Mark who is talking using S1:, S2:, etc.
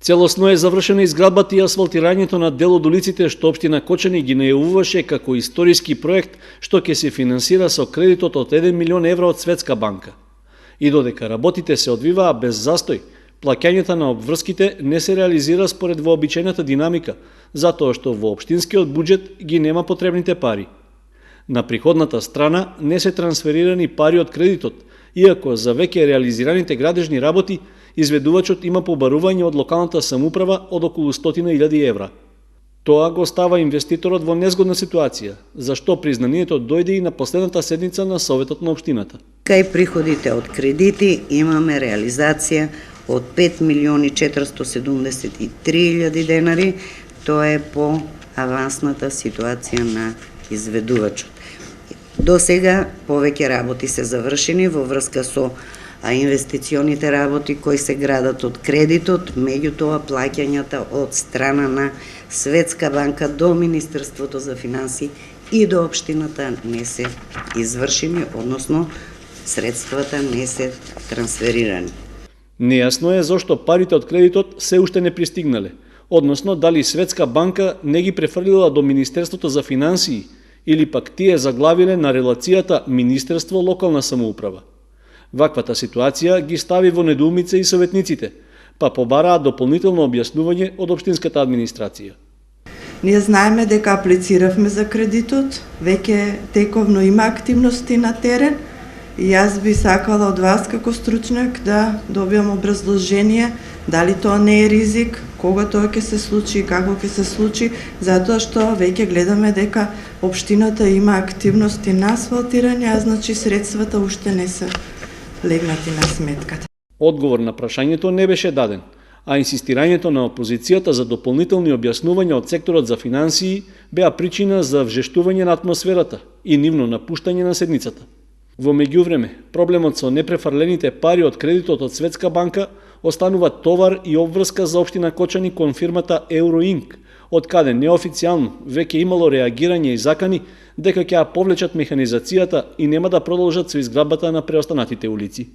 S1: Целосно е завршена изградбата и асфалтирањето на дел од улиците што општина Кочани ги најавуваше како историски проект што ќе се финансира со кредитот од 1 милион евра од Светска банка. И додека работите се одвиваа без застој, плаќањето на обврските не се реализира според вообичајната динамика, затоа што во општинскиот буџет ги нема потребните пари. На приходната страна не се трансферирани пари од кредитот, иако за веќе реализираните градежни работи изведувачот има побарување од локалната самоуправа од околу 100.000 евра. Тоа го става инвеститорот во незгодна ситуација, зашто признанието дојде и на последната седница на Советот на општината.
S2: Кај приходите од кредити имаме реализација од 5.473.000 денари, тоа е по авансната ситуација на изведувачот. До сега повеќе работи се завршени во врска со инвестиционите работи кои се градат од кредитот, меѓутоа плаќањата од страна на Светска банка до Министерството за финансии и до општината не се извршени, односно средствата не се трансферирани.
S1: Нејасно е зошто парите од кредитот се уште не пристигнале, односно дали Светска банка не ги префрлила до Министерството за финансии или пак тие заглавиле на релацијата Министерство локална самоуправа. Ваквата ситуација ги стави во недоумица и советниците, па побараа дополнително објаснување од општинската администрација.
S3: Ние знаеме дека аплициравме за кредитот, веќе тековно има активности на терен и јас би сакала од вас како стручњак да добиам образложение дали тоа не е ризик, кога тоа ќе се случи и како ќе се случи, затоа што веќе гледаме дека општината има активности на асфалтирање, а значи средствата уште не се легнати на сметката.
S1: Одговор на прашањето не беше даден, а инсистирањето на опозицијата за дополнителни објаснувања од секторот за финансии беа причина за вжештување на атмосферата и нивно напуштање на седницата. Во меѓувреме, проблемот со непрефарлените пари од кредитот од Светска банка останува товар и обврска за општина Кочани кон фирмата Euroink, од каде неофицијално веќе имало реагирање и закани дека ќе ја повлечат механизацијата и нема да продолжат со изградбата на преостанатите улици.